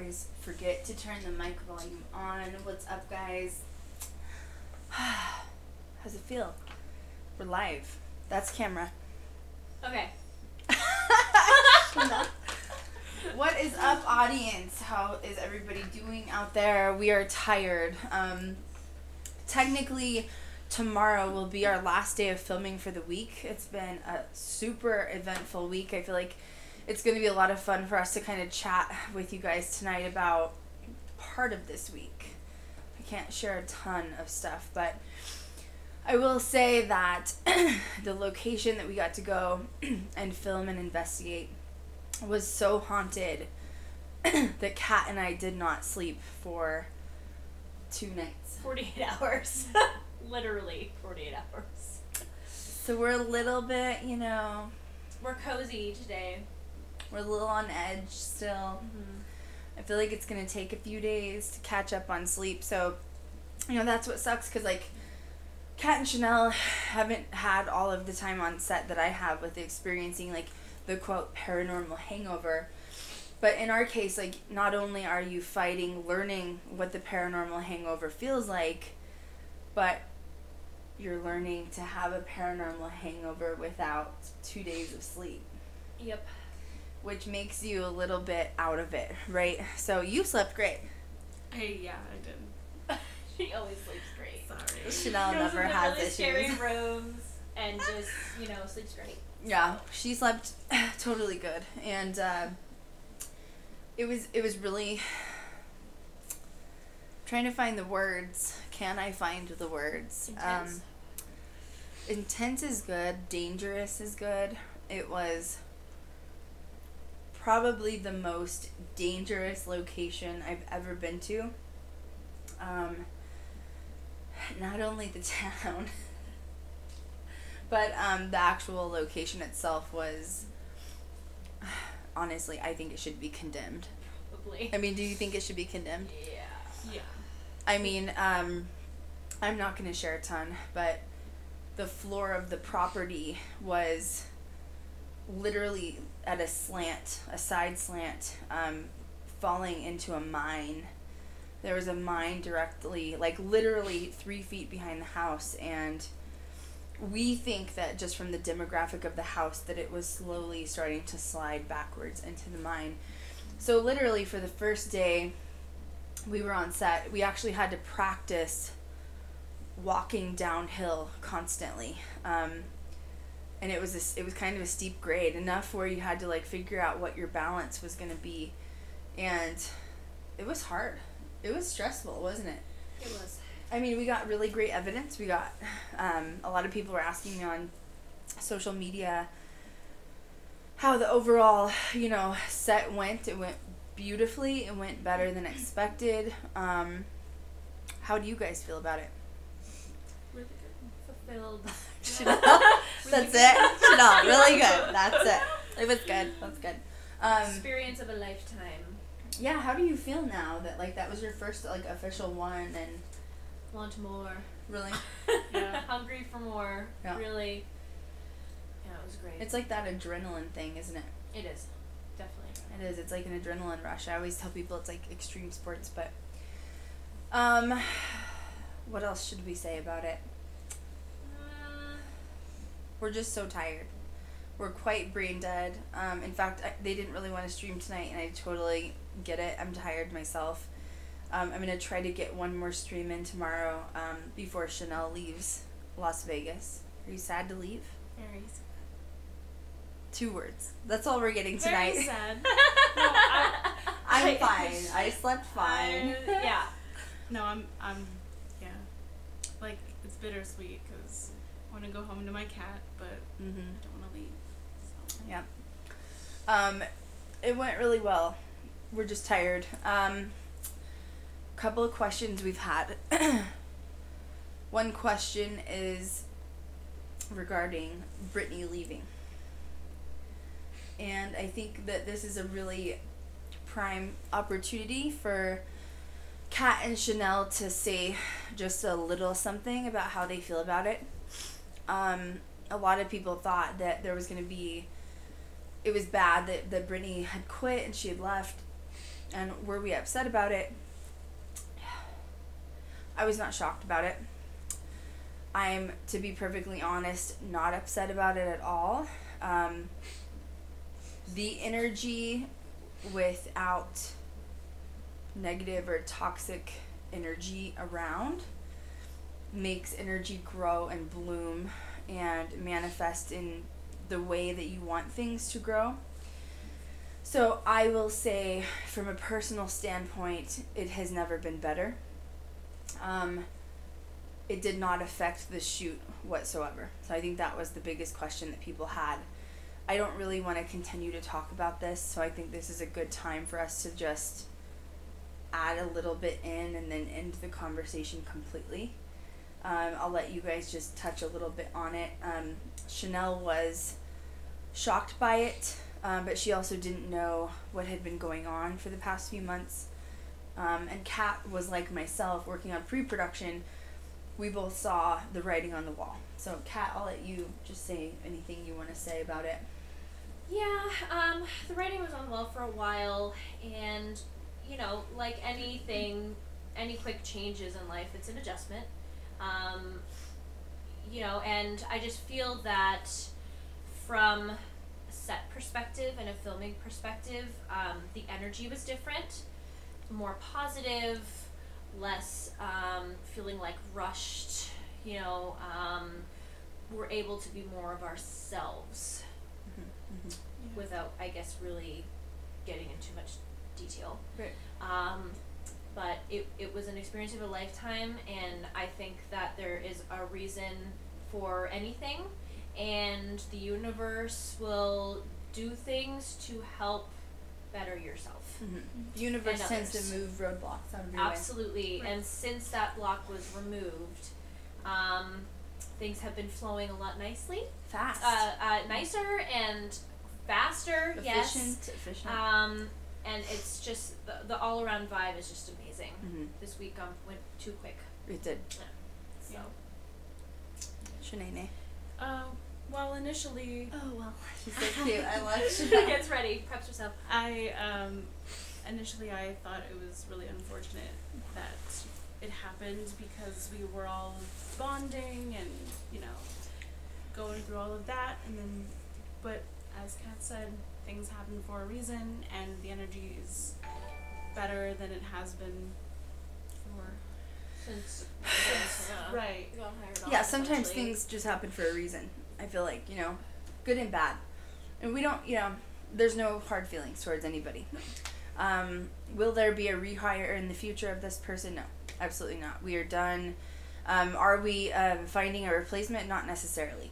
always forget to turn the mic volume on. What's up, guys? How's it feel? We're live. That's camera. Okay. What is up, audience? How is everybody doing out there? We are tired. Technically, tomorrow will be our last day of filming for the week. It's been a super eventful week. I feel like it's going to be a lot of fun for us to kind of chat with you guys tonight about part of this week. I can't share a ton of stuff, but I will say that the location that we got to go and film and investigate was so haunted that Kat and I did not sleep for 2 nights. 48 hours. Literally 48 hours. So we're a little bit, We're cozy today. We're a little on edge still. Mm-hmm. I feel like it's going to take a few days to catch up on sleep. So, that's what sucks because, Kat and Chanel haven't had all of the time on set that I have with experiencing, the, quote, paranormal hangover. But in our case, not only are you learning what the paranormal hangover feels like, but you're learning to have a paranormal hangover without 2 days of sleep. Yep. Which makes you a little bit out of it, right? So you slept great. Yeah, I did. She always sleeps great. Sorry. Chanel never has really issues. Scary rooms and just, sleeps great. Yeah, she slept totally good, and it was really trying to find the words. Can I find the words? Intense. Intense is good. Dangerous is good. It was probably the most dangerous location I've ever been to. Not only the town, but the actual location itself was, honestly, I think it should be condemned. Probably. I mean, do you think it should be condemned? Yeah. Yeah. I mean, I'm not going to share a ton, but the floor of the property was literally at a side slant, falling into a mine. There was a mine directly, literally 3 feet behind the house, and we think that just from the demographic of the house that it was slowly starting to slide backwards into the mine. So literally for the first day we were on set, we actually had to practice walking downhill constantly. And it was kind of a steep grade, enough where you had to figure out what your balance was going to be, and it was hard. It was stressful, wasn't it? It was. I mean, we got really great evidence. We got a lot of people were asking me on social media how the overall set went. It went beautifully. It went better than expected. How do you guys feel about it? Really good. Fulfilled. Chanel, that's it. Chanel, really good. That's it. It was good. That's good. Experience of a lifetime. Yeah. How do you feel now that that was your first official one and Want more. really? Yeah. Hungry for more. Yeah. Really. Yeah, it was great. It's like that adrenaline thing, isn't it? It is. Definitely. It is. It's like an adrenaline rush. I always tell people it's like extreme sports, but what else should we say about it? We're just so tired. We're quite brain dead. In fact, they didn't really want to stream tonight, and I totally get it. I'm tired myself. I'm going to try to get one more stream in tomorrow before Chanel leaves Las Vegas. Are you sad to leave? Very sad. 2 words. That's all we're getting tonight. Very sad. I'm fine. I slept fine. Yeah. No, I'm yeah. It's bittersweet because I want to go home to my cat, but I don't want to leave. So. Yeah. It went really well. We're just tired. Couple of questions we've had. One question is regarding Brittany leaving. And I think that this is a really prime opportunity for Kat and Chanel to say just a little something about how they feel about it. A lot of people thought that there was going to be, it was bad that Brittany had quit and she had left. And were we upset about it? I was not shocked about it. I'm, to be perfectly honest, not upset about it at all. The energy without negative or toxic energy around makes energy grow and bloom and manifest in the way that you want things to grow. So I will say, from a personal standpoint, it has never been better. It did not affect the shoot whatsoever. So I think that was the biggest question that people had. I don't really want to continue to talk about this, so I think this is a good time for us to just add a little bit in and then end the conversation completely. I'll let you guys just touch a little bit on it. Chanel was shocked by it, but she also didn't know what had been going on for the past few months. And Kat was like myself, working on pre-production. We both saw the writing on the wall. So Kat, I'll let you just say anything you want to say about it. Yeah, the writing was on the wall for a while, and, you know, like anything, any quick changes in life, it's an adjustment. You know, and I just feel that from a set perspective and a filming perspective, the energy was different, more positive, less feeling like rushed, you know, we're able to be more of ourselves without, I guess, really getting into too much detail. Right. But it was an experience of a lifetime, and I think that there is a reason for anything, and the universe will do things to help better yourself. The universe tends to move roadblocks out of your way. Absolutely. Right. And since that block was removed, things have been flowing a lot nicely. Fast. Nicer and faster. Efficient. And it's just, the all-around vibe is just amazing. This week went too quick. It did. Yeah. So. Shanae. Well, initially... Oh, well. She's so cute. I love She gets ready. Preps herself. Initially I thought it was really unfortunate that it happened because we were all bonding and, you know, going through all of that, and then, but as Kat said, things happen for a reason, and the energy is better than it has been for... Since right. Yeah, sometimes things just happen for a reason. I feel like, you know, good and bad. And we don't, you know, there's no hard feelings towards anybody. Will there be a rehire in the future of this person? No, absolutely not. We are done. Are we finding a replacement? Not necessarily.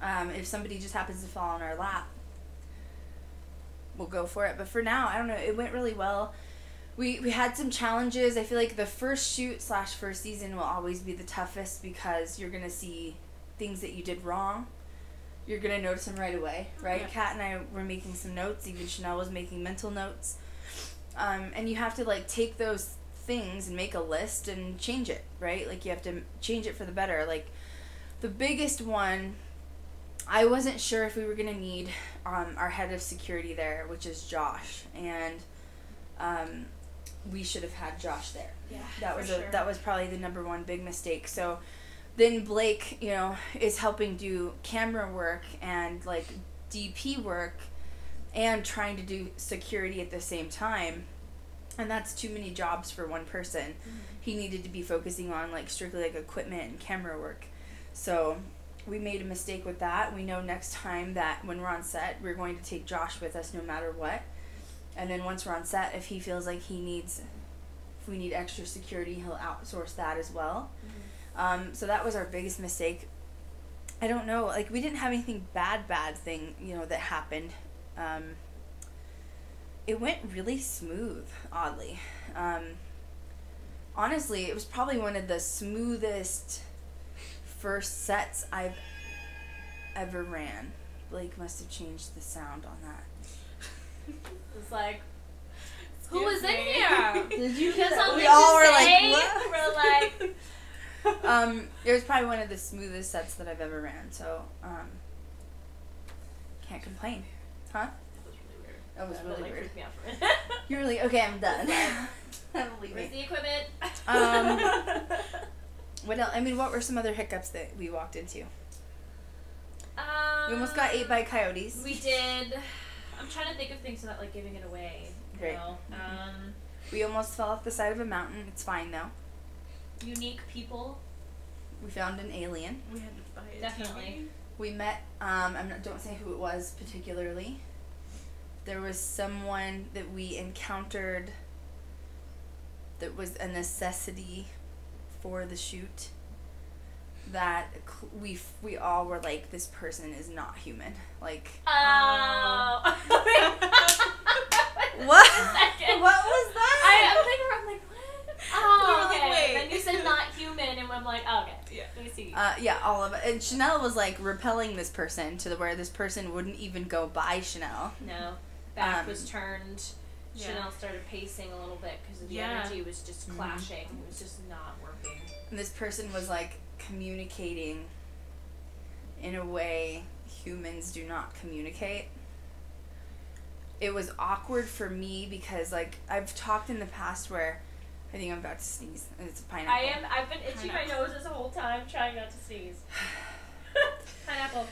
If somebody just happens to fall on our lap, we'll go for it. But for now, I don't know, it went really well. We had some challenges. I feel like the first shoot / first season will always be the toughest because you're going to see things that you did wrong. You're going to notice them right away, right? Yeah. Kat and I were making some notes. Even Chanel was making mental notes. And you have to, like, take those things and make a list and change it, right? Like, you have to change it for the better. Like, the biggest one, I wasn't sure if we were going to need our head of security there, which is Josh. And we should have had Josh there. Yeah, that was probably the number one big mistake. So then Blake, you know, is helping do camera work and, like, DP work and trying to do security at the same time. And that's too many jobs for one person. He needed to be focusing on, like, strictly, like, equipment and camera work. So we made a mistake with that. We know next time that when we're on set, we're going to take Josh with us no matter what. And then once we're on set, if he feels like if we need extra security, he'll outsource that as well. So that was our biggest mistake. I don't know, like, we didn't have anything bad thing, you know, that happened. It went really smooth, oddly. Honestly, it was probably one of the smoothest first sets I've ever ran. Blake must have changed the sound on that. It's like, who was in here? Did you hear something? We all were say? like, what? We're like, it was probably one of the smoothest sets that I've ever ran, so can't complain. Huh? That was That, really like, weird. freaked me out for a minute. You were like, okay, I'm done. I'm Where's leaving. the equipment? What else? I mean, what were some other hiccups that we walked into? We almost Um, got ate by coyotes. We did. I'm trying to think of things without like giving it away. You Right. know? We almost fell off the side of a mountain. It's fine though. Unique people. We found an alien. We had to buy it. Definitely. We met. Don't say who it was particularly. There was someone that we encountered that was a necessity for the shoot. That we all were like, this person is not human. Like. Oh. What? Second. What was that? I'm like, what? Oh, We were like, okay. wait. Then you said not human, and I'm like, oh, okay. Yeah. Let me see. Yeah, all of it. And Chanel was like repelling this person to the where this person wouldn't even go by Chanel. No. Back was turned. Yeah. Chanel started pacing a little bit because the Yeah. energy was just clashing. It was just not working. And this person was like communicating in a way humans do not communicate. It was awkward for me because like I've talked in the past where I think I'm about to sneeze and it's a pineapple. I've been itching my nose this whole time trying not to sneeze. Pineapple.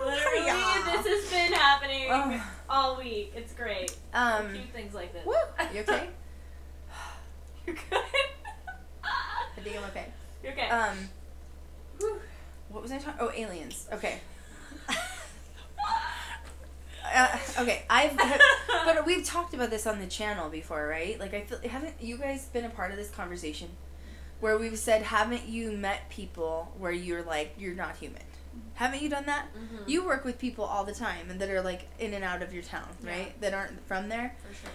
Literally, this has been happening all week. It's great. Cute things like this. Woo! You okay? You're good. I think I'm okay. You're okay. Whew. What was I talking? Oh, aliens. Okay. Okay, but we've talked about this on the channel before, right? Like, I feel, haven't you guys been a part of this conversation where we've said, haven't you met people where you're like, you're not human? Haven't you done that? Mm-hmm. You work with people all the time and that are like in and out of your town, right? Yeah. That aren't from there. For sure.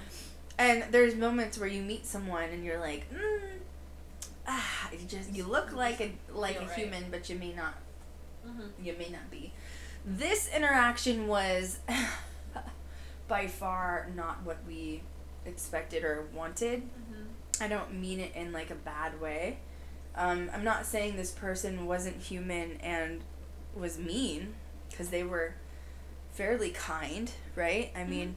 And there's moments where you meet someone and you're like, you look like a right. human, but you may not. Mm-hmm. You may not be. This interaction was by far not what we expected or wanted. Mm-hmm. I don't mean it in like a bad way. I'm not saying this person wasn't human and was mean, because they were fairly kind, right? I mean,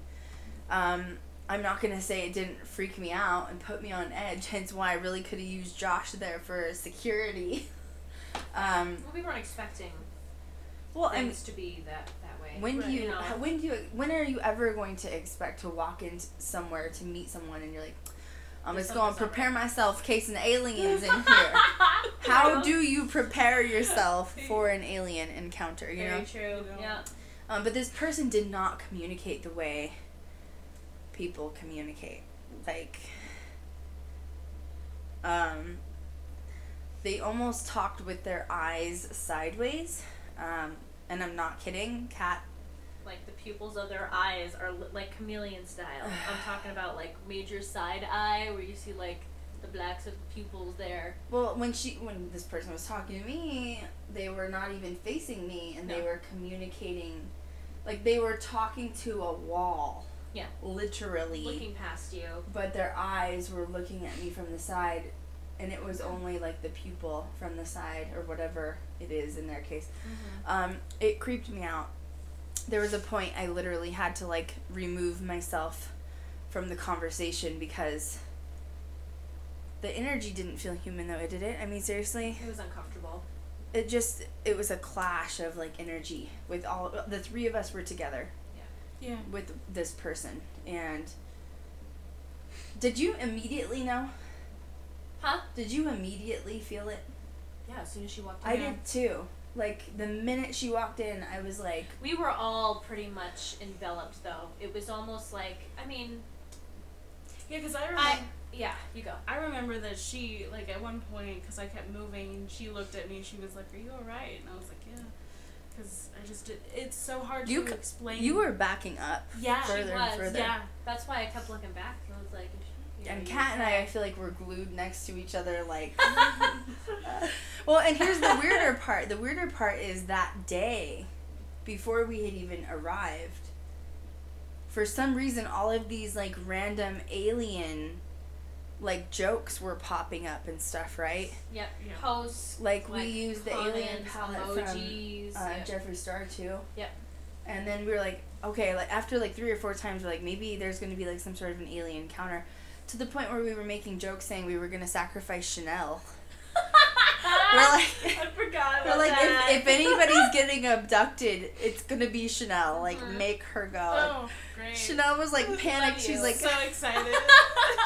I'm not going to say it didn't freak me out and put me on edge, hence why I really could have used Josh there for security. Well, we weren't expecting things to be that way. When But, do you, know, when are you ever going to expect to walk in somewhere to meet someone and you're like, I'm just going to prepare myself in case an alien's in here. How do you prepare yourself for an alien encounter, you know? Very true. Yeah. But this person did not communicate the way people communicate. Like, they almost talked with their eyes sideways. And I'm not kidding. Kat. Like the pupils of their eyes are like chameleon style. I'm talking about like major side eye where you see like the blacks of the pupils there. Well, when this person was talking to me, they were not even facing me, and they were communicating, like they were talking to a wall. Yeah. Literally. Looking past you. But their eyes were looking at me from the side, and it was only like the pupil from the side or whatever it is in their case. Mm-hmm. It creeped me out. There was a point I literally had to like remove myself from the conversation because the energy didn't feel human though, did it? I mean, seriously? It was uncomfortable. It was a clash of like energy with the three of us were together. Yeah. With this person. And did you immediately know? Huh? Did you immediately feel it? Yeah, as soon as she walked in. I did too. Like, the minute she walked in, I was like... We were all pretty much enveloped, though. It was almost like, I mean... Yeah, because I remember... Yeah, you go. I remember that she, like, at one point, because I kept moving, and she looked at me, and she was like, are you alright? And I was like, yeah. Because I just did... It's so hard to explain... You were backing up. Yeah. Further she was. and further. Yeah. That's why I kept looking back. I was like... And Kat and I feel like we're glued next to each other, like... Well, and here's the weirder part. The weirder part is that day, before we had even arrived, for some reason, all of these, like, random alien like jokes were popping up and stuff, right? Yep. Yep. Posts. Like we used the alien comments, palette emojis. from Yep. Jeffree Star too. Yep. And then we were like, okay, like after like 3 or 4 times, we're like, maybe there's going to be like some sort of an alien encounter, to the point where we were making jokes saying we were going to sacrifice Chanel. We're like, I forgot we're about like, that. if anybody's getting abducted, it's gonna be Chanel. Like, make her go. Oh, great. Chanel was like panicked. She's like, so excited.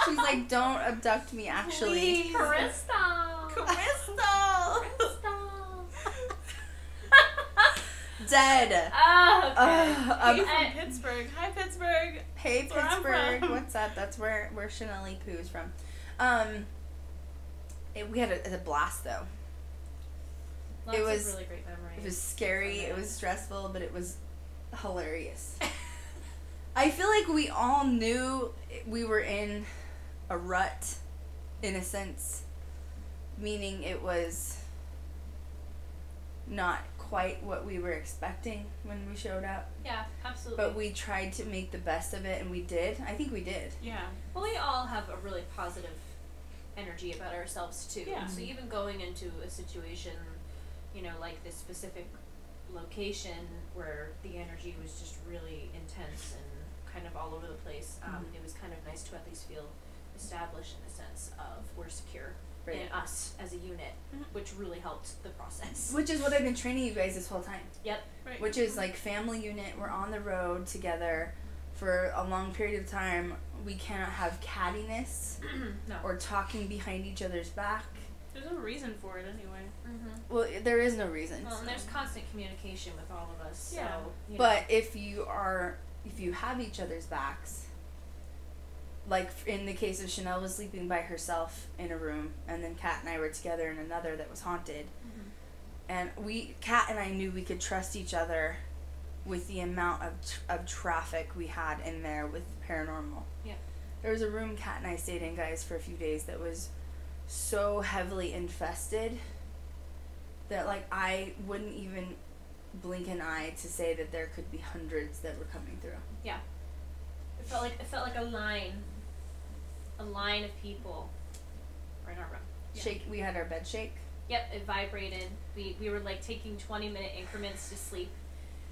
she's like, don't abduct me, actually. Please. Krystal. Krystal. Dead. Oh, okay. He's from Pittsburgh. Hi, Pittsburgh. Hey, That's where I'm Pittsburgh. from. What's up? That's where Chanel poos from. We had a blast though. Lots It was- of really great memories. It was scary. It was stressful, but it was hilarious. I feel like we all knew we were in a rut, in a sense, meaning it was not quite what we were expecting when we showed up. Yeah, absolutely. But we tried to make the best of it, and we did. I think we did. Yeah. Well, we all have a really positive energy about ourselves too. Yeah. So even going into a situation, you know, like this specific location where the energy was just really intense and kind of all over the place, it was kind of nice to at least feel established in a sense of we're secure Right. in us as a unit, which really helped the process. Which is what I've been training you guys this whole time. Yep. Right. Which is like family unit. We're on the road together for a long period of time. We cannot have cattiness No. or talking behind each other's back. There's no reason for it anyway. Well, there is no reason. Well, and there's constant communication with all of us. Yeah. So, you But if you have each other's backs, like in the case of Chanel was sleeping by herself in a room, and then Kat and I were together in another that was haunted, and Kat and I knew we could trust each other with the amount of traffic we had in there with paranormal. Yeah. There was a room Kat and I stayed in, guys, for a few days that was so heavily infested that like I wouldn't even blink an eye to say that there could be hundreds that were coming through. Yeah. It felt like a line of people right in our room. Yeah. Shake. We had our bed shake. Yep, it vibrated. We were like taking 20-minute increments to sleep.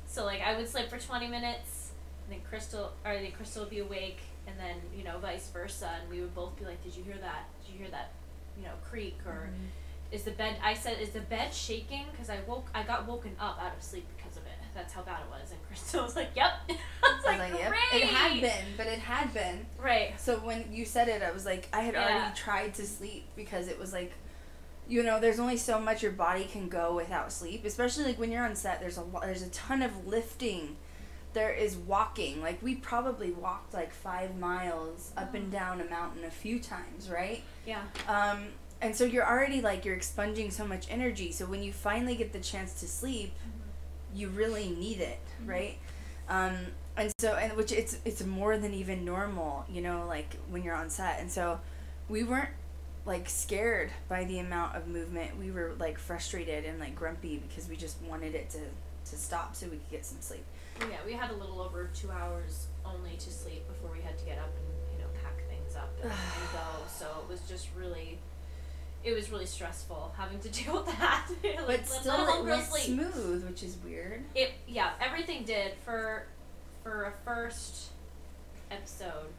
So like I would sleep for 20 minutes, and then Krystal would be awake, and then you know vice versa, and we would both be like, "Did you hear that? Did you hear that? You know, creak or is the bed?" I said, "Is the bed shaking?" Because I got woken up out of sleep because of it. That's how bad it was. And Krystal was like, "Yep." I was like, yep. "Great." It had been, but it had been. Right. So when you said it, I was like, I had already tried to sleep because it was like, you know, there's only so much your body can go without sleep, especially like when you're on set. There's a ton of lifting. There is walking. Like we probably walked like 5 miles up and down a mountain a few times, right? Yeah. And so you're already like you're expunging so much energy. So when you finally get the chance to sleep, you really need it, right? And so which it's more than even normal, you know, like when you're on set. And so we weren't like scared by the amount of movement. We were like frustrated and like grumpy because we just wanted it to stop so we could get some sleep. Yeah, we had a little over 2 hours only to sleep before we had to get up and, you know, pack things up and go. So it was just really, it was really stressful having to deal with that. Like, But still it went smooth, which is weird. Yeah, everything did for a first episode.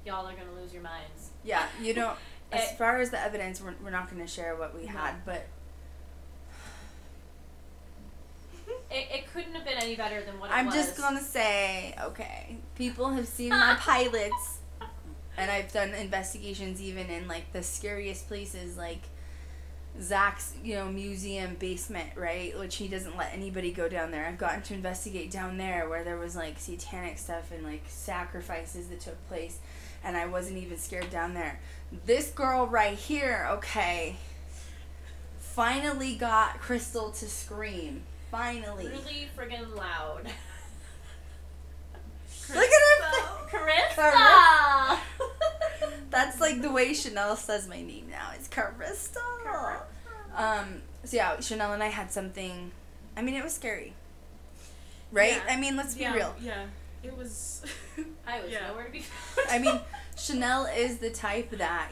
Y'all are gonna lose your minds. Yeah, you don't. As far as the evidence, we're not going to share what we had, but it couldn't have been any better than what it I'm was. just going to say, okay, people have seen my pilots, and I've done investigations even in like the scariest places, like Zach's, you know, museum basement, right? Which he doesn't let anybody go down there. I've gotten to investigate down there where there was like satanic stuff and like sacrifices that took place, and I wasn't even scared down there. This girl right here, okay, finally got Krystal to scream. Finally. Really friggin' loud. Look at her. Krystal! That's like the way Chanel says my name now. It's Krystal. So yeah, Chanel and I had something. I mean, it was scary, right? Yeah. I mean, let's be real. Yeah. It was. I was Yeah. nowhere to be found. I mean, Chanel is the type that,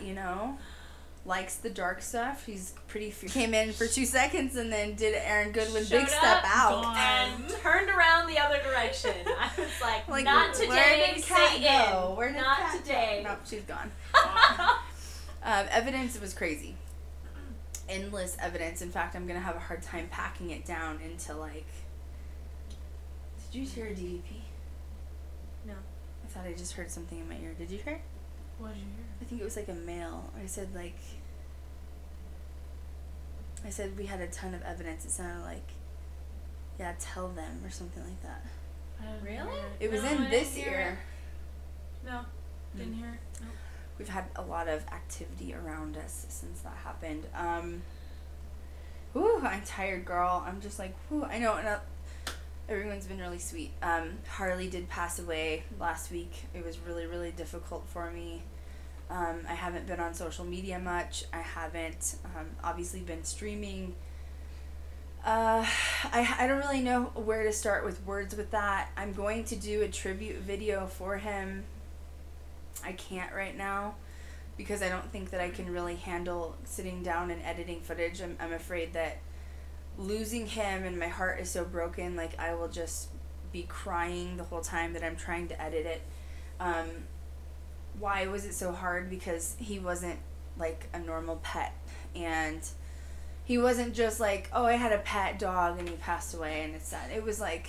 likes the dark stuff. He's pretty came in for 2 seconds and then did Aaron Goodwin Showed big step up, out. gone. and turned around the other direction. I was like not where today, did Kat stay go? in. Where did Not Kat today. Go? Nope, she's gone. Evidence was crazy. Endless evidence. In fact, I'm going to have a hard time packing it down into, like... Did you hear a DDP? No. I thought I just heard something in my ear. Did you hear? What did you hear? I think it was like a male. I said we had a ton of evidence. It sounded like, yeah, tell them or something like that. I didn't Really? hear It was No, in I this didn't hear ear. No, didn't hear. Nope. We've had a lot of activity around us since that happened. I'm tired, girl. I'm just like, I know, and everyone's been really sweet. Harley did pass away last week. It was really, really difficult for me. I haven't been on social media much. I haven't, obviously been streaming. I don't really know where to start with words with that. I'm going to do a tribute video for him. I can't right now because I don't think that I can really handle sitting down and editing footage. I'm afraid that losing him and my heart is so broken, like I will just be crying the whole time that I'm trying to edit it. Why was it so hard? Because he wasn't like a normal pet, and he wasn't just like, oh, I had a pet dog and he passed away and it's sad. It was like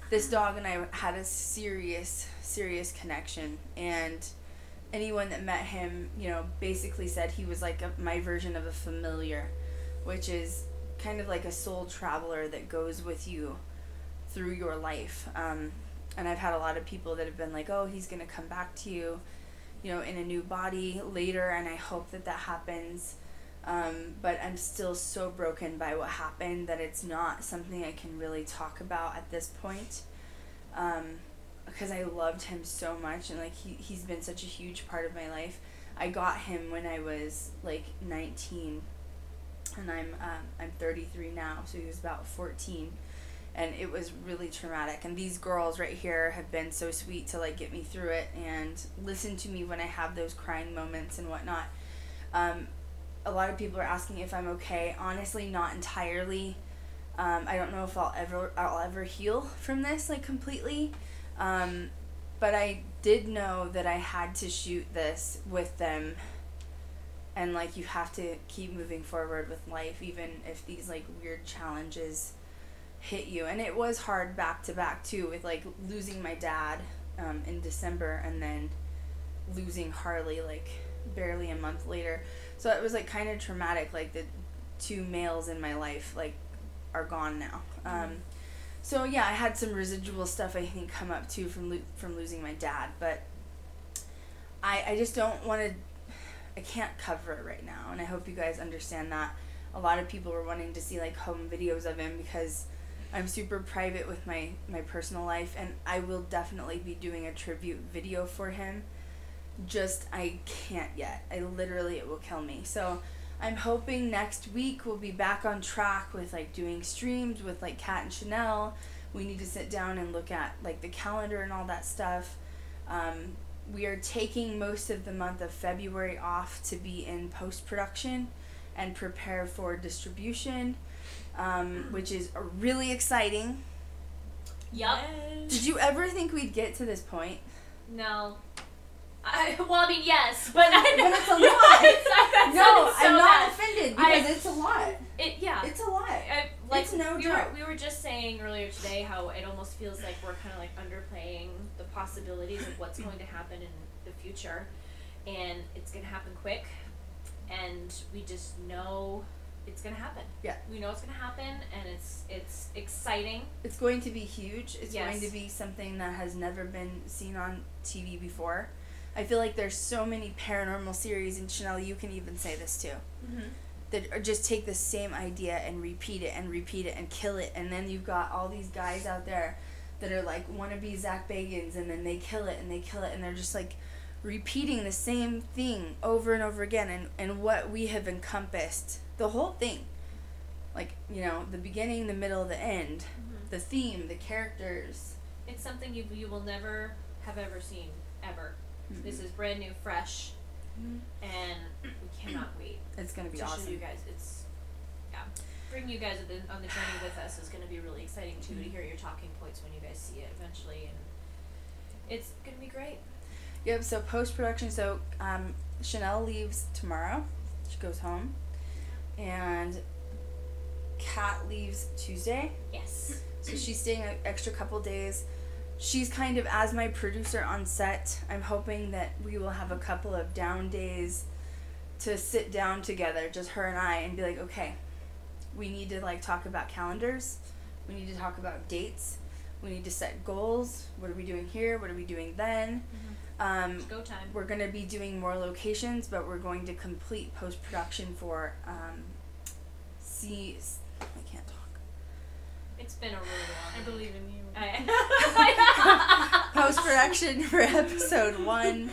this dog and I had a serious connection, and anyone that met him, basically said he was like my version of a familiar, which is kind of like a soul traveler that goes with you through your life. And I've had a lot of people that have been like, oh, he's going to come back to you, in a new body later, and I hope that happens. But I'm still so broken by what happened that it's not something I can really talk about at this point. Because I loved him so much, and like he's been such a huge part of my life. I got him when I was like 19, and I'm 33 now, so he was about 14, and it was really traumatic. And these girls right here have been so sweet to like get me through it and listen to me when I have those crying moments and whatnot. A lot of people are asking if I'm okay. Honestly, not entirely. I don't know if I'll ever heal from this like completely. But I did know that I had to shoot this with them, and like you have to keep moving forward with life even if these like weird challenges hit you. And it was hard back to back too, with like losing my dad in December and then losing Harley like barely a month later. So it was like kind of traumatic, like the two males in my life like are gone now. So yeah, I had some residual stuff I think come up too from losing my dad, but I just don't want to, I can't cover it right now, and I hope you guys understand that. A lot of people were wanting to see like home videos of him because I'm super private with my personal life, and I will definitely be doing a tribute video for him. Just I can't yet. It will kill me. So I'm hoping next week we'll be back on track with like doing streams with like Kat and Chanel. We need to sit down and look at like the calendar and all that stuff. We are taking most of the month of February off to be in post-production and prepare for distribution, which is really exciting. Yup. Did you ever think we'd get to this point? No. I mean, yes, but But it's a lot. No, I'm not offended because it's a lot. It's a lot. It's no joke. We were just saying earlier today how it almost feels like we're kind of like underplaying the possibilities of what's going to happen in the future, and it's going to happen quick, and we just know it's going to happen. Yeah. We know it's going to happen, and it's exciting. It's going to be huge. It's Yes. going to be something that has never been seen on TV before. I feel like there's so many paranormal series, and Chanel, you can even say this too, that are just take the same idea and repeat it and kill it, and then you've got all these guys out there that are like wannabe Zach Bagans, and then they kill it, and they're just like repeating the same thing over and over again, and what we have encompassed, the whole thing, like, the beginning, the middle, the end, the theme, the characters, It's something you will never have ever seen, ever. Mm-hmm. This is brand new, fresh, and we cannot wait. It's gonna be to awesome. show you guys. Bring you guys on the journey with us is going to be really exciting too, to hear your talking points when you guys see it eventually, and it's going to be great. Yep. So post-production. So Chanel leaves tomorrow. She goes home, and Kat leaves Tuesday. Yes. So she's staying an extra couple days. She's kind of, as my producer on set, I'm hoping that we will have a couple of down days to sit down together, just her and I, and be like, okay, we need to like talk about calendars. We need to talk about dates. We need to set goals. What are we doing here? What are we doing then? It's go time. We're going to be doing more locations, but we're going to complete post-production for I can't talk. It's been a really long. I believe in you. Post-production for episode 1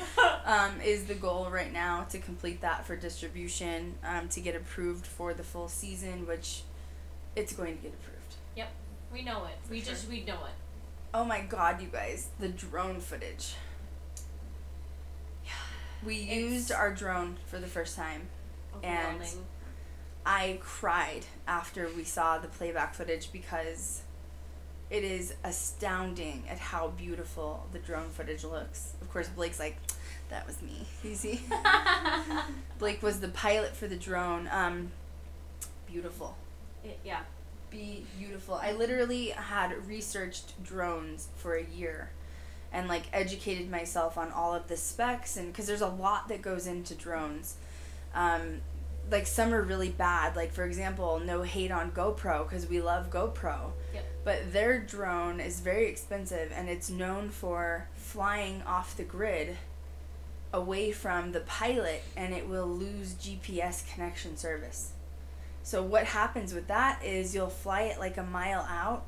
is the goal right now, to complete that for distribution, to get approved for the full season, which it's going to get approved. Yep, we know it. We know it. Oh my god, you guys, the drone footage. We used our drone for the first time, and Overwhelming. I cried after we saw the playback footage because it is astounding at how beautiful the drone footage looks. Of course, Blake's like, that was me. You see? Blake was the pilot for the drone. Beautiful. Yeah. Beautiful. I literally had researched drones for a year and like educated myself on all of the specs, and because there's a lot that goes into drones. Like some are really bad. Like for example, no hate on GoPro because we love GoPro. Yep. But their drone is very expensive, and it's known for flying off the grid away from the pilot, and it will lose GPS connection service. So what happens with that is you'll fly it like a mile out,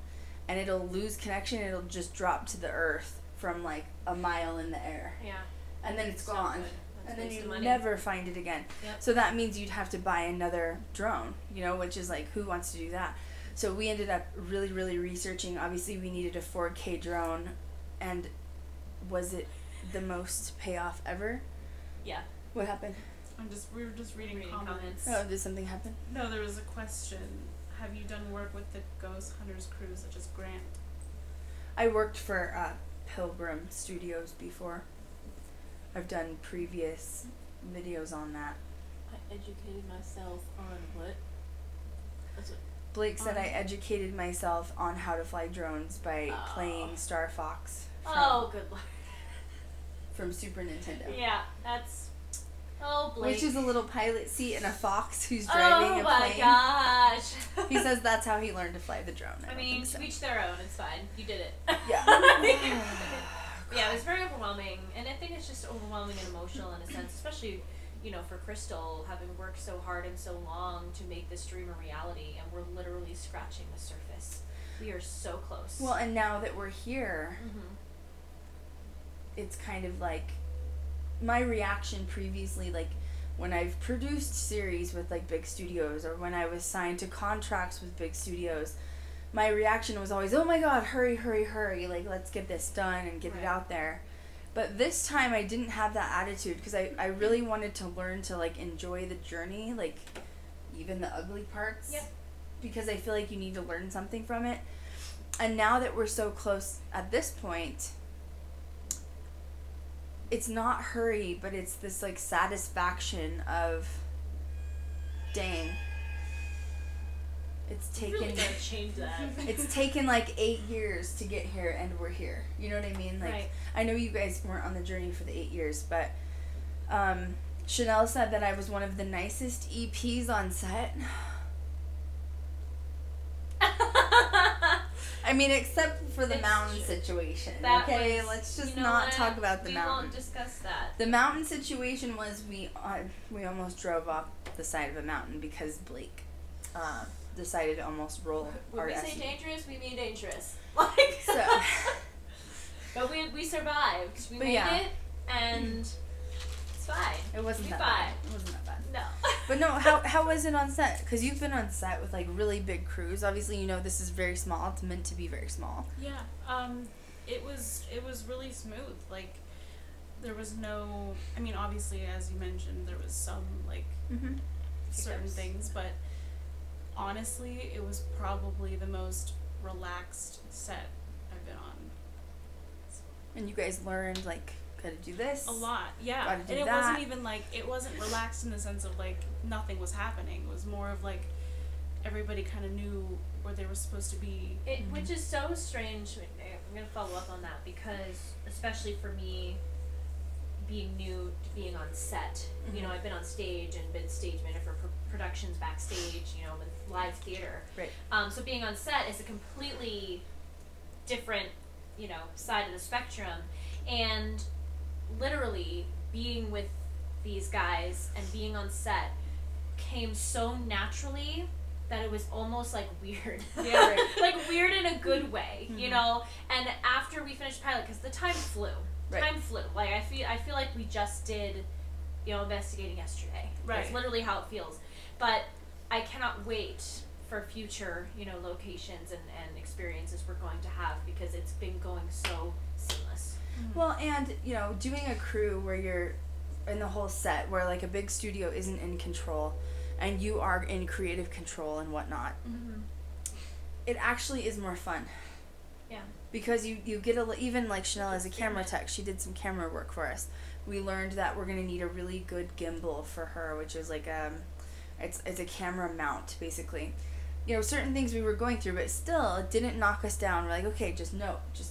and it'll lose connection. It'll just drop to the earth from like a mile in the air. Yeah. And then it's So gone. good. And then you money. never find it again. Yep. So that means you'd have to buy another drone, you know, which is like, who wants to do that? So we ended up really, really researching. Obviously, we needed a 4K drone, and was it the most payoff ever? Yeah. What happened? We were just reading comments. Oh, did something happen? No, there was a question. Have you done work with the Ghost Hunters crew, such as Grant? I worked for Pilgrim Studios before. I've done previous videos on that. I educated myself on what? Blake said I educated myself on how to fly drones by playing Star Fox Good lord. from Super Nintendo. Yeah, that's. Oh, Blake. Which is a little pilot seat and a fox who's driving a plane. Oh my gosh. He says that's how he learned to fly the drone. I mean, to each their own. It's fine. You did it. Yeah. Yeah, it was very overwhelming, and I think it's just overwhelming and emotional in a sense, especially, you know, for Krystal, having worked so hard and so long to make this dream a reality, and we're literally scratching the surface. We are so close. Well, and now that we're here, it's kind of like my reaction previously, like when I've produced series with like big studios, or when I was signed to contracts with big studios, my reaction was always, oh my god, hurry, hurry, hurry, like let's get this done and get it out there. But this time I didn't have that attitude, because I really wanted to learn to like enjoy the journey, like even the ugly parts. Yep. Because I feel like you need to learn something from it. And now that we're so close at this point, it's not hurry, but it's this like satisfaction of, dang, it's taken, really gotta change that. it's taken like 8 years to get here, and we're here. You know what I mean? Like, Right. I know you guys weren't on the journey for the 8 years, but Chanel said that I was one of the nicest EPs on set. I mean, except for the It's mountain true. situation. That Okay, was- let's just you know not what? talk about the we mountain. won't discuss that. The mountain situation was we almost drove off the side of a mountain because Blake decided to almost roll When our we say SUV. dangerous, we mean dangerous. Like, So, but we survived. We But made yeah. it, and it's fine. it wasn't You're that fine. bad. It wasn't that bad. No. But no, how was it on set? Because you've been on set with like really big crews. Obviously, you know this is very small. It's meant to be very small. Yeah. it was really smooth. Like, there was no, I mean, obviously, as you mentioned, there was some, like, certain Hiccups. things, but honestly, it was probably the most relaxed set I've been on. And you guys learned, like, how to do this? A lot, yeah. Gotta do And it that. wasn't even, like, it wasn't relaxed in the sense of, like, nothing was happening. It was more of, like, everybody kind of knew where they were supposed to be. Which is so strange. I'm going to follow up on that because, especially for me, being new to being on set, you know, I've been on stage and been stage manager for productions backstage, you know, with live theater. Right. So being on set is a completely different, you know, side of the spectrum. And literally being with these guys and being on set came so naturally that it was almost like weird. Yeah, right. Like weird in a good way, you know? And after we finished pilot, because the time flew. Right. Time flew. Like I feel like we just did, you know, investigating yesterday. Right. That's literally how it feels. But I cannot wait for future, you know, locations and experiences we're going to have because it's been going so seamless. Well, and, you know, doing a crew where you're in the whole set, where, like, a big studio isn't in control, and you are in creative control and whatnot, it actually is more fun. Yeah. Because you get even, like, Chanel as a camera tech, she did some camera work for us. We learned that we're going to need a really good gimbal for her, which is, like, it's a camera mount, basically. You know, certain things we were going through, but still, it didn't knock us down. We're like, okay, just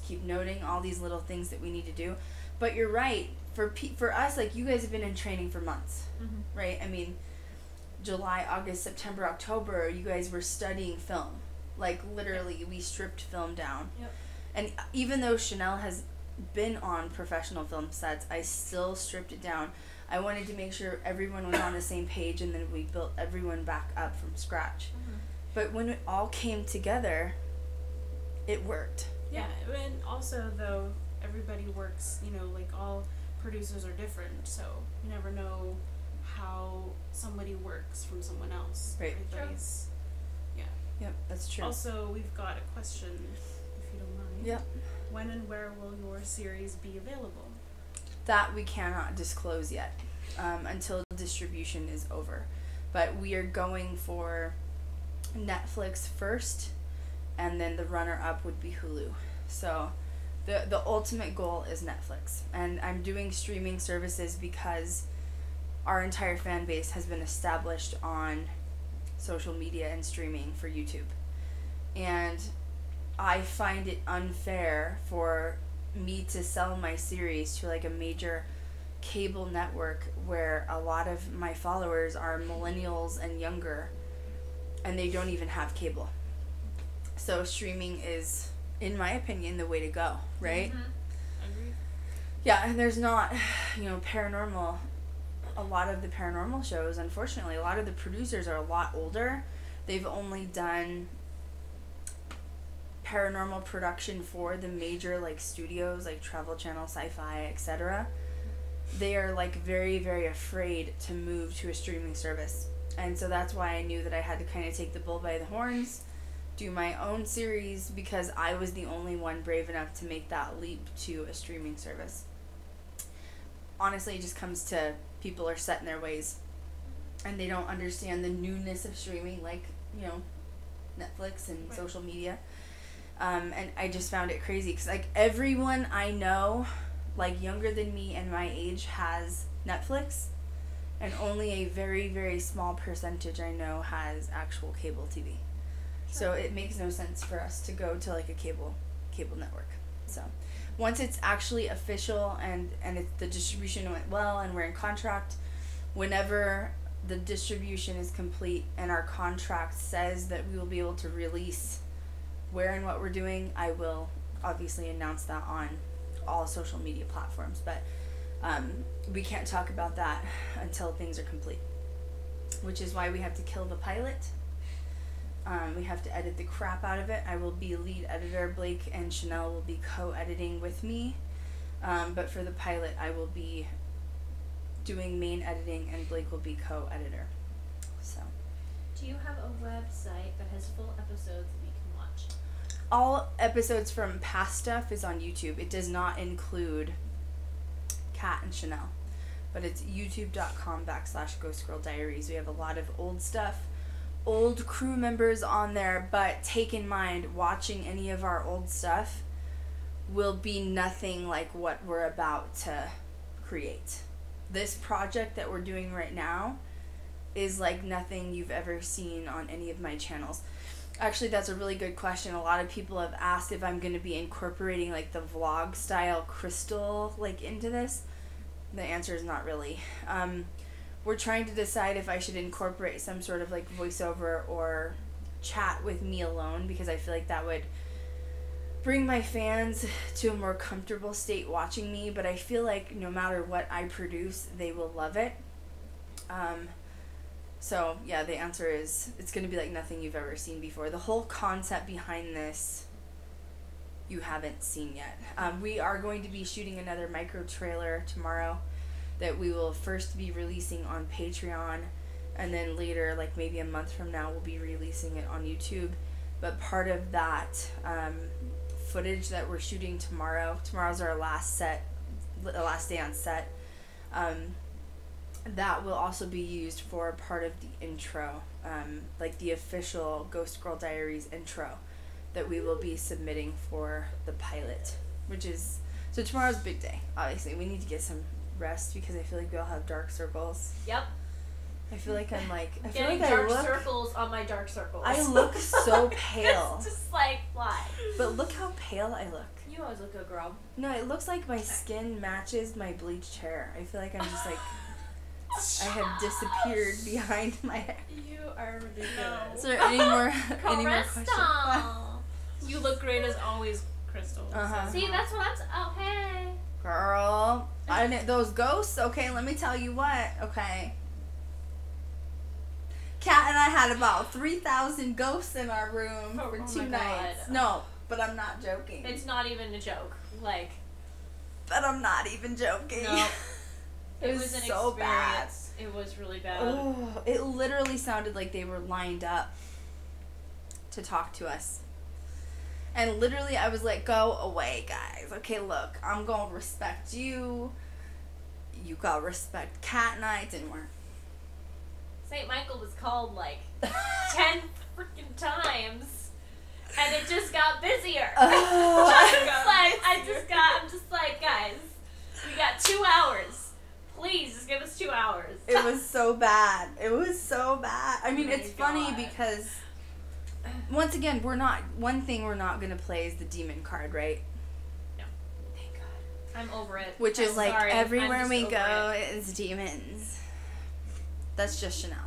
keep noting all these little things that we need to do. But you're right. For us, like, you guys have been in training for months, right? I mean, July, August, September, October, you guys were studying film. Like, literally, we stripped film down. Yep. And even though Chanel has been on professional film sets, I still stripped it down. I wanted to make sure everyone was on the same page, and then we built everyone back up from scratch. But when it all came together, it worked. Yeah, and also, though, everybody works, you know, like, all producers are different, so you never know how somebody works from someone else. Right. Everybody's, Yep, that's true. Also, we've got a question, if you don't mind. Yep. When and where will your series be available? That we cannot disclose yet until distribution is over. But we are going for Netflix first, and then the runner-up would be Hulu. So the ultimate goal is Netflix. And I'm doing streaming services because our entire fan base has been established on social media and streaming for YouTube. And I find it unfair for me to sell my series to, like, a major cable network where a lot of my followers are millennials and younger, and they don't even have cable. So streaming is, in my opinion, the way to go, right? Agree. Yeah, and there's not, you know, paranormal. A lot of the paranormal shows, unfortunately, a lot of the producers are a lot older. They've only done paranormal production for the major, like, studios, like Travel Channel, Sci-Fi, etc. They are, like, very, very afraid to move to a streaming service. And so that's why I knew that I had to kind of take the bull by the horns, do my own series, because I was the only one brave enough to make that leap to a streaming service. Honestly, it just comes to people are set in their ways, and they don't understand the newness of streaming, like, you know, Netflix and social media. And I just found it crazy, because, like, everyone I know, like, younger than me and my age has Netflix, and only a very, very small percentage I know has actual cable TV. So it makes no sense for us to go to, like, a cable network. So once it's actually official and the distribution went well and we're in contract, whenever the distribution is complete and our contract says that we will be able to release where and what we're doing, I will obviously announce that on all social media platforms. But we can't talk about that until things are complete, which is why we have to kill the pilot. We have to edit the crap out of it. I will be lead editor. Blake and Chanel will be co-editing with me. But for the pilot, I will be doing main editing, and Blake will be co-editor. So. Do you have a website that has full episodes that we can watch? all episodes from past stuff is on YouTube. It does not include Kat and Chanel, but it's youtube.com/Ghost Girl Diaries. We have a lot of old stuff, old crew members on there, but take in mind, watching any of our old stuff will be nothing like what we're about to create. This project that we're doing right now is like nothing you've ever seen on any of my channels. Actually, that's a really good question. A lot of people have asked if I'm going to be incorporating like the vlog style Krystal like into this. The answer is not really. We're trying to decide if I should incorporate some sort of like voiceover or chat with me alone, because I feel like that would bring my fans to a more comfortable state watching me, but I feel like no matter what I produce, they will love it. So, yeah, the answer is it's going to be like nothing you've ever seen before. The whole concept behind this, you haven't seen yet. We are going to be shooting another micro trailer tomorrow that we will first be releasing on Patreon, and then later, like maybe a month from now, we'll be releasing it on YouTube. But part of that footage that we're shooting tomorrow's our last day on set, that will also be used for part of the intro, like the official Ghost Girl Diaries intro that we will be submitting for the pilot, so tomorrow's a big day. Obviously, we need to get some rest because I feel like we all have dark circles. Yep. I feel like I'm like, I feel Getting like dark I look, circles on my dark circles. I look so pale. It's just like, why? But look how pale I look. You always look good, girl. No, it looks like my skin matches my bleached hair. I feel like I'm just like, I have disappeared behind my hair. You are ridiculous. Is there any more questions? Krystal. You look great as always, Krystal. Uh-huh. See, that's what I'm. Oh, hey. Girl, those ghosts. Okay, let me tell you what. Okay, Kat and I had about 3,000 ghosts in our room for 2 my nights. God. No, but I'm not joking. It's not even a joke. Like. But I'm not even joking. No. It was an so bad. experience. It was really bad. Oh, it literally sounded like they were lined up to talk to us. And literally I was like, go away, guys. Okay, look, I'm going to respect you. You got to respect Kat and I. It didn't work. St. Michael was called like 10 freaking times. And it just got busier. I'm just like, guys, we got 2 hours. Please, just give us 2 hours. It was so bad. It was so bad. I mean, Oh my it's funny God. because, once again, one thing we're not going to play is the demon card, right? No. Thank God. I'm over it. Which is I'm like, sorry. I'm everywhere just we over go, it. it's demons. That's just Chanel.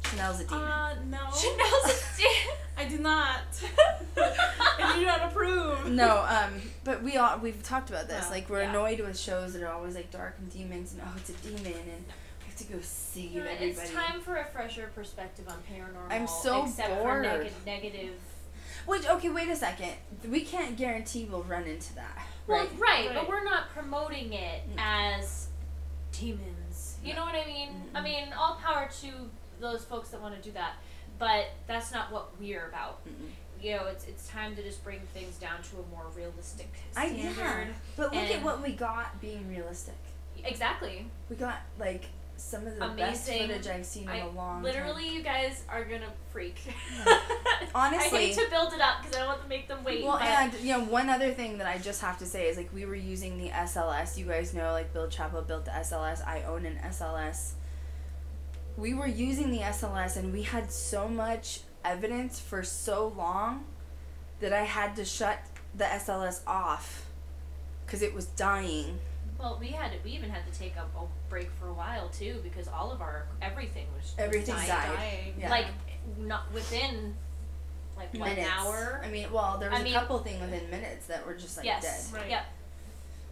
Chanel's a demon. No. Chanel's a demon. I do not. I do not approve. No, but we've talked about this. No, Like, we're yeah. annoyed with shows that are always like dark and demons, and it's a demon, and we have to go save You know, everybody. it's time for a fresher perspective on paranormal. I'm so except bored. for negative. Which, okay, wait a second. We can't guarantee we'll run into that. Well, Right? right, Right. but we're not promoting it as demons. You No. know what I mean? Mm-mm. I mean, all power to those folks that want to do that, but that's not what we're about. Mm-mm. You know, it's time to just bring things down to a more realistic Yeah. standard. But look at and- what we got being realistic. Exactly. We got, like, some of the best Amazing. footage I've seen in a long Literally, time. you guys are gonna freak. Honestly. I hate to build it up because I don't want to make them wait. Well, but and, one other thing that I just have to say is, like, we were using the SLS. You guys know, like, Bill Chappell built the SLS. I own an SLS. We were using the SLS, and we had so much evidence for so long that I had to shut the SLS off because it was dying. Well, we even had to take a break for a while too because all of everything was Everything dying. died. Yeah. Like not within like 1 minutes. hour. I mean, well, there was a couple things within minutes that were just like yes. dead. Right. Yep.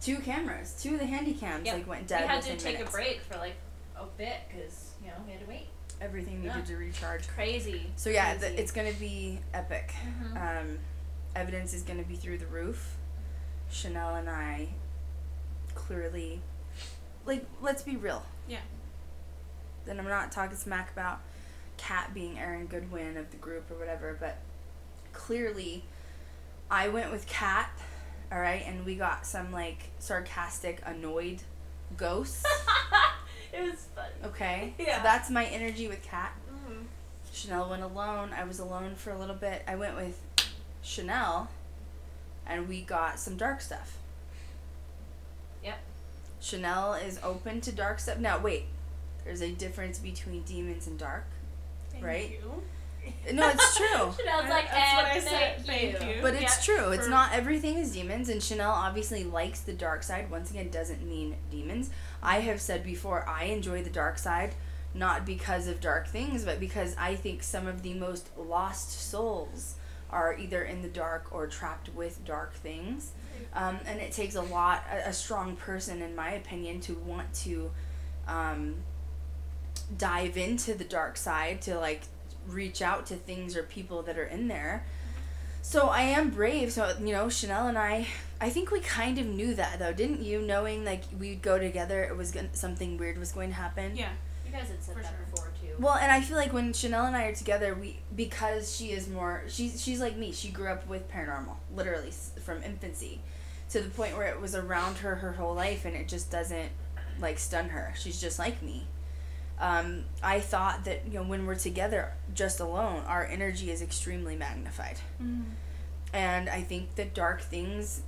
2 cameras, 2 of the handy cams Yep. like went dead We had within to take minutes. a break for like a bit because we had to wait. Everything needed to recharge. Crazy. So yeah, Crazy. it's gonna be epic. Mhm. Evidence is gonna be through the roof. Chanel and I clearly, like, let's be real. Yeah. Then I'm not talking smack about Kat being Aaron Goodwin of the group or whatever, but clearly I went with Kat, alright, and we got some, like, sarcastic, annoyed ghosts. It was funny. Okay? Yeah. So that's my energy with Kat. Mm-hmm. Chanel went alone. I was alone for a little bit. I went with Chanel, and we got some dark stuff. Yep. Chanel is open to dark stuff. Now, wait. There's a difference between demons and dark, right? Thank you. No, it's true. Chanel's like, That's what I and said. Thank you. But it's Yeah. true. It's not everything is demons, and Chanel obviously likes the dark side. Once again, doesn't mean demons. I have said before, I enjoy the dark side, not because of dark things, but because I think some of the most lost souls are either in the dark or trapped with dark things. And it takes a strong person, in my opinion, to want to dive into the dark side, to, like, reach out to things or people that are in there. So I am brave. So, you know, Chanel and I think we kind of knew that, though, didn't you? Knowing, like, we'd go together, it was something weird was going to happen. Yeah. You guys had said For that sure. before too. Well, and I feel like when Chanel and I are together, because she is more, she's like me. She grew up with paranormal, literally from infancy, to the point where it was around her whole life, and it just doesn't, like, stun her. She's just like me. I thought that, you know, when we're together just alone, our energy is extremely magnified. Mm-hmm. And I think that dark things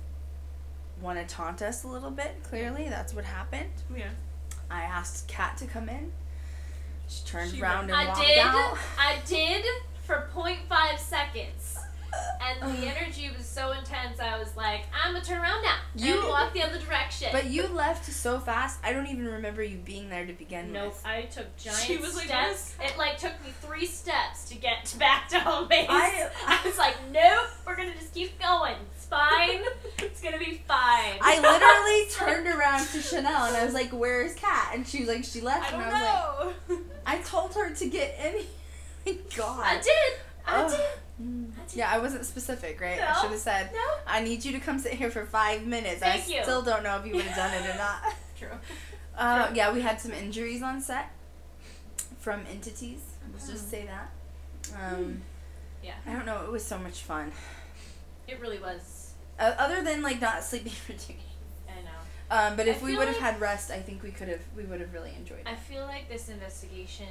want to taunt us a little bit, clearly. That's what happened. Yeah. I asked Kat to come in. She turned She around and I walked did. out. I did for 0.5 seconds. And the energy was so intense, I was like, I'm gonna turn around now and walk the other direction. But you left so fast, I don't even remember you being there to begin Nope, with. I took giant She was like, steps. It like took me 3 steps to get back to home base. I- I was like, nope, we're gonna just keep going. It's fine. It's gonna be fine. I literally turned around to Chanel and I was like, "Where's Kat?" And she was like, "She left." I and don't I was know. like, I told her to get in. My God. I did. I Ugh. did. Yeah, I wasn't specific, right? I No. should have said, No. "I need you to come sit here for 5 minutes." Thank I you. still don't know if you would have done it or not. True. Yeah, we had some injuries on set from entities. Let's just say that. Yeah. I don't know. It was so much fun. It really was. Other than, like, not sleeping for 2 days. I know. But if I we feel would have like- had rest, I think we would have really enjoyed it. I feel like this investigation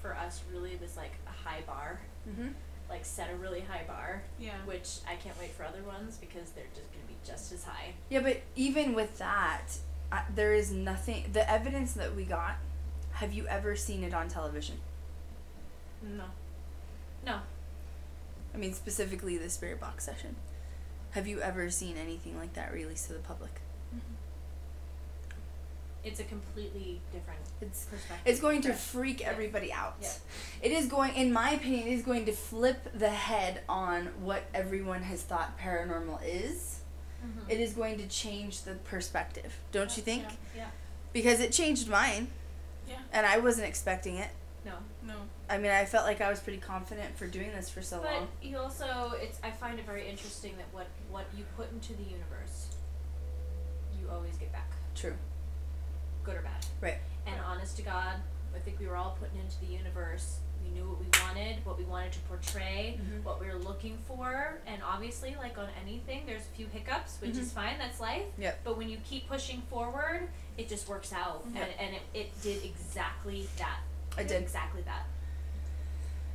for us really was like a high bar. Mm-hmm. Like set a really high bar. Yeah. Which I can't wait for other ones because they're just gonna be just as high. Yeah, but even with that, there is nothing. The evidence that we got. Have you ever seen it on television? No. No. I mean, specifically the spirit box session. Have you ever seen anything like that released to the public? It's a completely different perspective. It's going to freak everybody out. Yeah. It is going, in my opinion, it is going to flip the head on what everyone has thought paranormal is. Mm-hmm. It is going to change the perspective, don't you think? Yeah. Because it changed mine. Yeah. And I wasn't expecting it. No. No. I mean, I felt like I was pretty confident for doing this for so But long. you also, I find it very interesting that what you put into the universe, you always get back, True. good or bad. Right. And honest to God, I think we were all putting into the universe. We knew what we wanted to portray, Mhm. what we were looking for, and obviously, like on anything, there's a few hiccups, which is fine. That's life. Yep. But when you keep pushing forward, it just works out, Yep. and it did exactly that. It did. exactly that.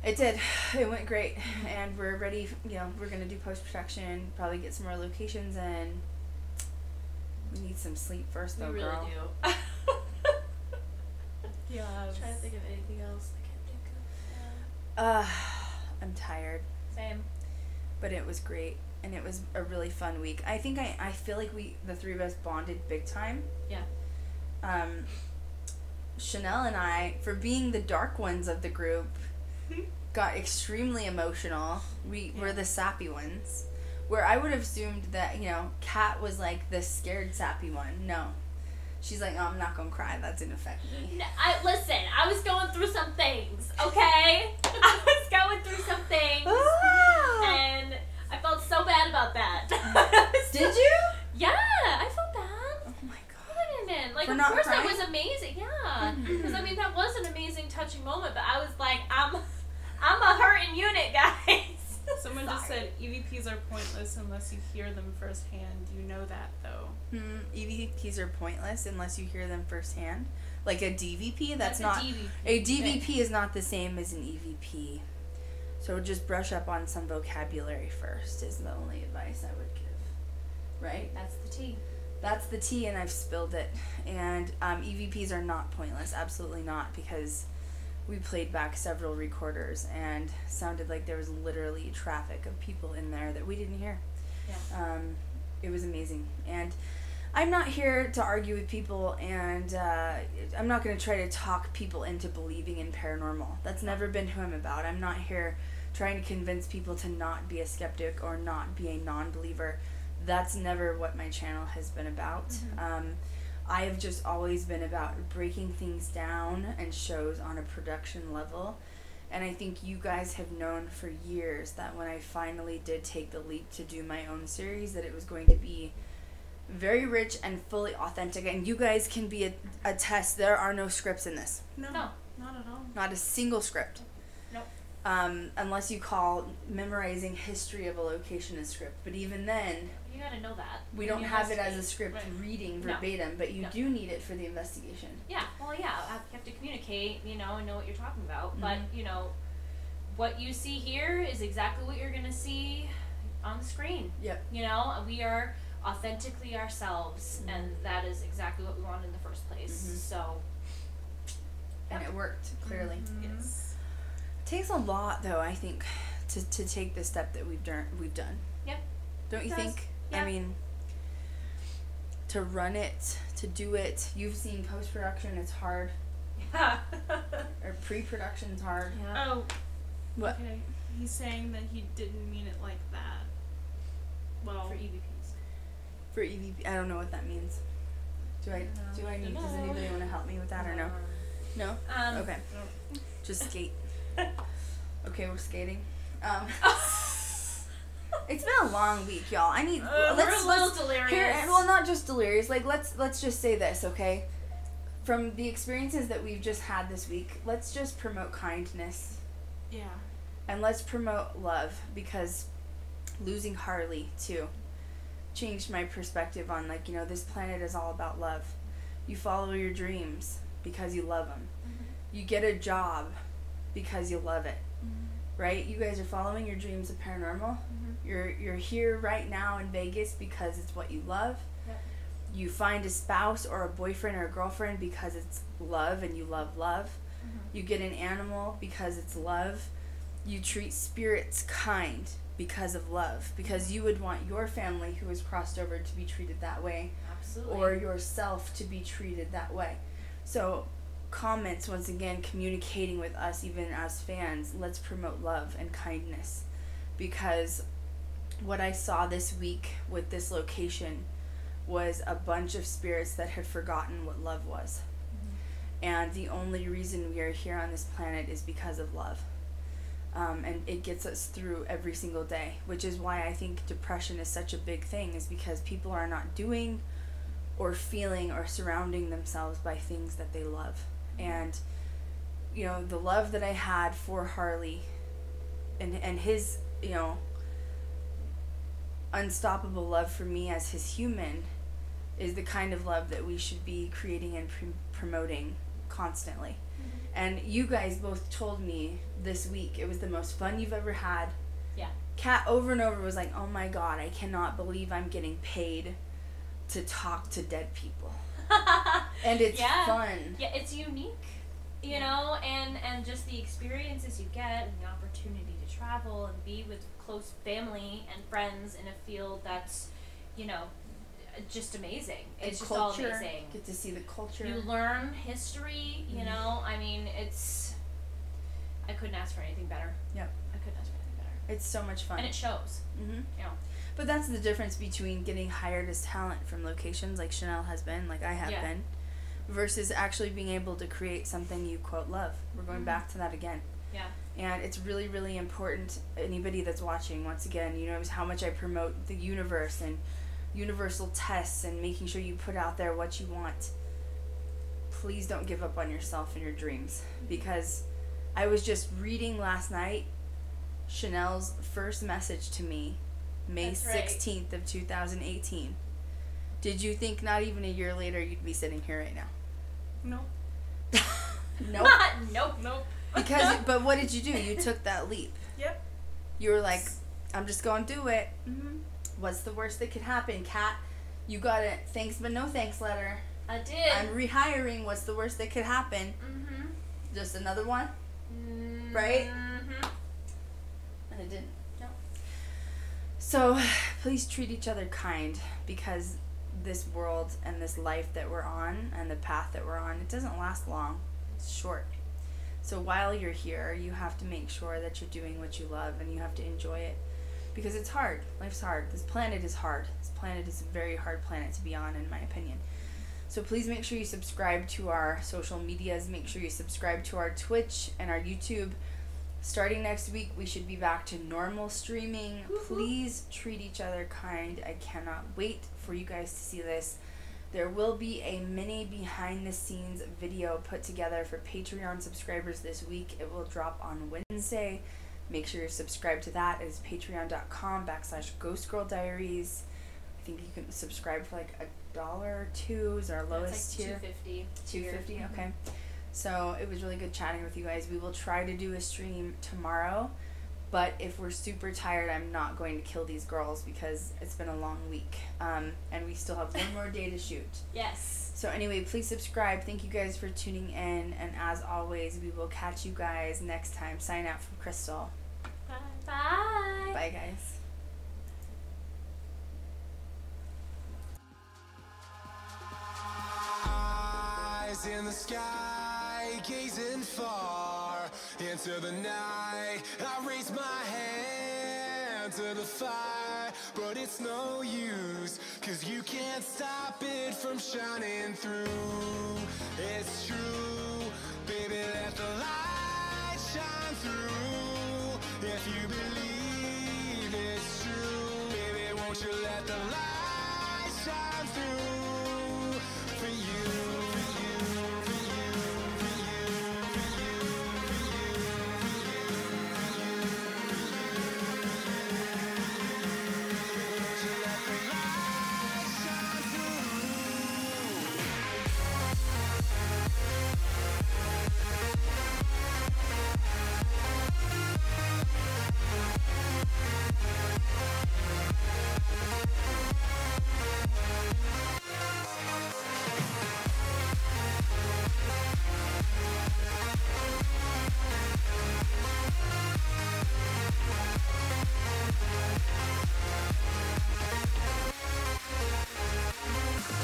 It did. It went great. And we're ready, we're going to do post-production, probably get some more locations in. We need some sleep first, though, We really girl. do. Yeah. I'm trying to think of anything else I can't think of. I'm tired. Same. But it was great. And it was a really fun week. I think I feel like the 3 of us bonded big time. Yeah. Chanel and I, for being the dark ones of the group, got extremely emotional. We were the sappy ones. Where I would have assumed that, Kat was like the scared sappy one. No. She's like, "Oh, I'm not gonna cry. That didn't affect me." No, listen, I was going through some things, okay? I was going through some things, and I felt so bad about that. Did you? Yeah, I felt bad. Oh my god. What did I mean? Like, For of not course that crying? was amazing, yeah. Because, I mean, that was an amazing, touching moment, but I was like, I'm a hurting unit, guys. Someone just said EVPs are pointless unless you hear them firsthand. You know that, though. EVPs are pointless unless you hear them firsthand. Like a DVP, that's not... DVP. A DVP is not the same as an EVP. So just brush up on some vocabulary first is the only advice I would give. Right? That's the tea. That's the tea, and I've spilled it. And EVPs are not pointless. Absolutely not, because we played back several recorders and sounded like there was literally traffic of people in there that we didn't hear. Yeah. It was amazing. And I'm not here to argue with people, and I'm not going to try to talk people into believing in paranormal. That's never been who I'm about. I'm not here trying to convince people to not be a skeptic or not be a non-believer. That's never what my channel has been about. Mm-hmm. I have just always been about breaking things down and shows on a production level. And I think you guys have known for years that when I finally did take the leap to do my own series, that it was going to be very rich and fully authentic. And you guys can be a test. There are no scripts in this. No, No. not at all. Not a single script. Nope. Unless you call memorizing history of a location a script. But even then, You gotta know that. we when don't you have it as a investigate. script Right. reading No. verbatim, but you No. do need it for the investigation. Yeah, well, yeah, you have to communicate, and know what you're talking about. Mhm. But, what you see here is exactly what you're gonna see on the screen. Yep. We are authentically ourselves, Mhm. and that is exactly what we wanted in the first place. Mhm. So, And it worked, clearly. Mhm. yes. It takes a lot, though, I think, to take the step that we've done. Yep. Don't you It does. think? Yeah. I mean, to run it, to do it. You've seen post-production, it's hard. Yeah. Or pre-production's hard. Yeah. Oh, What? okay. He's saying that he didn't mean it like that. Well, For EVPs. For EVP, I don't know what that means. Does anybody want to help me with that or no? No? Okay. Just skate. Okay, we're skating. It's been a long week, y'all. I need. We're a little delirious. Well, not just delirious. Like, let's just say this, okay? From the experiences that we've just had this week, let's just promote kindness yeah. and let's promote love, because losing Harley too changed my perspective on, like, this planet is all about love. You follow your dreams because you love them. Mm-hmm. You get a job because you love it. Right? You guys are following your dreams of paranormal. You're here right now in Vegas because it's what you love. Yep. You find a spouse or a boyfriend or a girlfriend because it's love and you love love. Mm-hmm. You get an animal because it's love. You treat spirits kind because of love. Because you would want your family who has crossed over to be treated that way. Absolutely. Or yourself to be treated that way. So comments, once again, communicating with us even as fans, let's promote love and kindness, because what I saw this week with this location was a bunch of spirits that had forgotten what love was. And the only reason we are here on this planet is because of love. And it gets us through every single day, which is why I think depression is such a big thing, is because people are not doing or feeling or surrounding themselves by things that they love. And, the love that I had for Harley and his, unstoppable love for me as his human is the kind of love that we should be creating and promoting constantly. And you guys both told me this week it was the most fun you've ever had. Yeah. Kat over and over was like, oh my God, I cannot believe I'm getting paid to talk to dead people. And it's fun. Yeah, it's unique, and just the experiences you get and the opportunity to travel and be with close family and friends in a field that's, just amazing. It's just all culture, amazing. get to see the culture. You learn history, I couldn't ask for anything better. Yep. I couldn't ask for anything better. It's so much fun. And it shows. Mm-hmm. Yeah. But that's the difference between getting hired as talent from locations like Chanel has been, like I have been, versus actually being able to create something you, quote, love. We're going back to that again. Yeah. And it's really, really important, anybody that's watching, once again, knows how much I promote the universe and universal tests and making sure you put out there what you want. Please don't give up on yourself and your dreams, because I was just reading last night Chanel's first message to me, May That's right. 16th of 2018. Did you think not even a year later you'd be sitting here right now? Nope. Nope. Nope. But what did you do? You took that leap. Yep. You were like, I'm just going to do it. Mm-hmm. What's the worst that could happen? Kat, you got a thanks but no thanks letter. I did. I'm rehiring. What's the worst that could happen? Mm-hmm. Just another one? Mm-hmm. Right? And it didn't. No. So, please treat each other kind, because this world and this life that we're on and the path that we're on, it doesn't last long. It's short. So while you're here, you have to make sure that you're doing what you love, and you have to enjoy it, because it's hard. Life's hard. This planet is hard. This planet is a very hard planet to be on, in my opinion. So please make sure you subscribe to our social medias. Make sure you subscribe to our Twitch and our YouTube. Starting next week, we should be back to normal streaming. Please treat each other kind. I cannot wait for you guys to see this. There will be a mini behind the scenes video put together for Patreon subscribers this week. It will drop on Wednesday. Make sure you're subscribed to that. It is patreon.com/ghostgirldiaries. I think you can subscribe for like $1 or $2 is our lowest It's like tier. $2.50. $2.50, okay. So it was really good chatting with you guys. We will try to do a stream tomorrow, but if we're super tired, I'm not going to kill these girls because it's been a long week, and we still have one more day to shoot. Yes. So anyway, please subscribe. Thank you guys for tuning in, and as always, we will catch you guys next time. Sign out from Krystal. Bye. Bye. Bye, guys. Eyes in the sky, gazing far into the night. I raise my hand to the fire, but it's no use, 'cause you can't stop it from shining through. It's true.